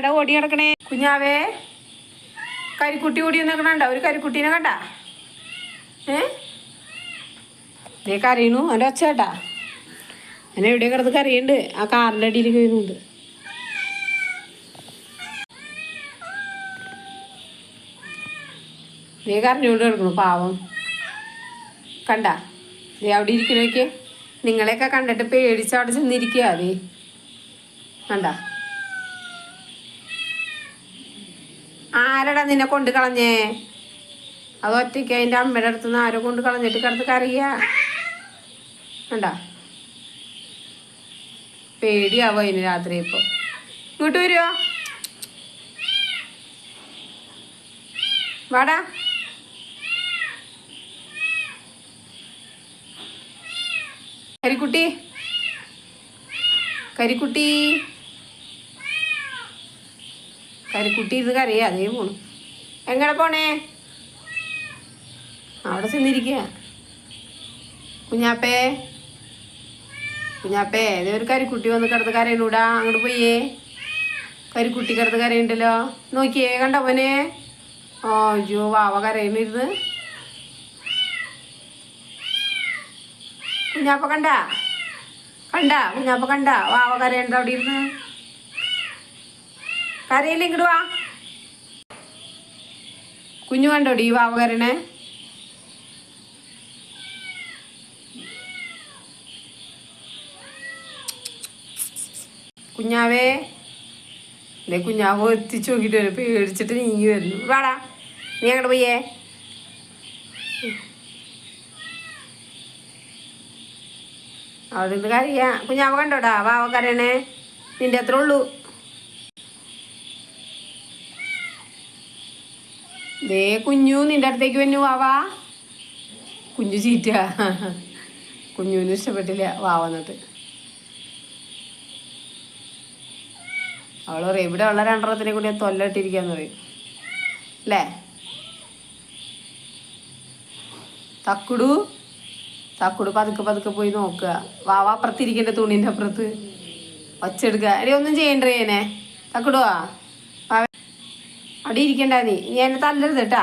എങ്ങടെ ഓടി കിടക്കണേ കുഞ്ഞാവേ? കരിക്കുട്ടി ഓടി നിൽക്കണണ്ട? ഒരു കരിക്കുട്ടീനെ കണ്ട? ദേ കരയണു. അവൻ്റെ ഒച്ച കേട്ടാ? എന്നെ എവിടെ കിടന്ന് കരയുണ്ട്. ആ കാറിൻ്റെ അടിയിൽ കയറുന്നുണ്ട്. ദേ കരഞ്ഞുകൊണ്ട് കിടക്കണു പാവം. കണ്ട? ദേ അവിടെ ഇരിക്കണേക്ക്. നിങ്ങളെയൊക്കെ കണ്ടിട്ട് പേടിച്ച് അവിടെ ചെന്നിരിക്കുക. അതേ കണ്ട? ആരടാ നിന്നെ കൊണ്ട് കളഞ്ഞേ? അത് ഒറ്റയ്ക്ക് അതിൻ്റെ അമ്മയുടെ അടുത്ത് നിന്ന് ആരോ കൊണ്ട് കളഞ്ഞിട്ട് കിടന്ന് കറിയാ. കണ്ട? പേടിയാവോ അതിന് രാത്രി? ഇപ്പോൾ ഇങ്ങോട്ട് വരുമോ? വാടാ. കരിക്കുട്ടി, കരിക്കുട്ടി, കരിക്കുട്ടി ഇത് കരയാ. അതേ പോണു. എങ്ങനെ പോണേ? അവിടെ ചെന്നിരിക്കുക. കുഞ്ഞാപ്പേ, കുഞ്ഞാപ്പേ, ഇതേ ഒരു കരിക്കുട്ടി വന്ന് കിടന്ന് കരയണൂടാ. അങ്ങോട്ട് പോയേ. കരിക്കുട്ടി കിടന്ന് കരയുണ്ടല്ലോ. നോക്കിയേ, കണ്ട പോനെ? അയ്യോ വാവ കരയുന്നിരുന്ന്. കുഞ്ഞാപ്പ കണ്ട? കണ്ട കുഞ്ഞാപ്പ കണ്ട? വാവ കരയണ്ട അവിടെ ഇരുന്ന്. കരയില്ല, ഇങ്ങോട്ട് വാ. കുഞ്ഞു കണ്ടോടി ഈ വാവ കരയണേ? കുഞ്ഞാവേ, അല്ലേ കുഞ്ഞാവ് എത്തിച്ചു നോക്കിയിട്ട് വരും. പേടിച്ചിട്ട് നീങ്ങി വരുന്നു. വാടാ, നീ അങ്ങോട്ട് പോയേ. അവിടെ നിന്ന് കരയാ. കുഞ്ഞാവ കണ്ടോടാ വാവ കരയണേ? നിന്റെ അത്ര ഉള്ളൂ. ദേ കുഞ്ഞു നിന്റെ അടുത്തേക്ക് വന്നു. വാവാ. കുഞ്ഞു ചീറ്റ. കുഞ്ഞുവിനും ഇഷ്ടപ്പെട്ടില്ല വാവ. എന്നിട്ട് അവൾ പറയും ഇവിടെ ഉള്ള രണ്ടെണ്ണത്തിനെ കൂടി തൊല്ലിട്ടിരിക്കാന്ന് പറയും അല്ലേ? തക്കുടു, തക്കുടു പതുക്കെ പതുക്കെ പോയി നോക്കുക. വാവ അപ്പുറത്തിരിക്കണ്ട, തുണീൻ്റെ അപ്പുറത്ത്. ഒച്ചെടുക്കുക. അരെ ഒന്നും ചെയ്യണ്ടേ എന്നെ? തക്കുടുവാ അവിടെ ഇരിക്കണ്ട. നീ എന്നെ തല്ലരുത് കേട്ടാ.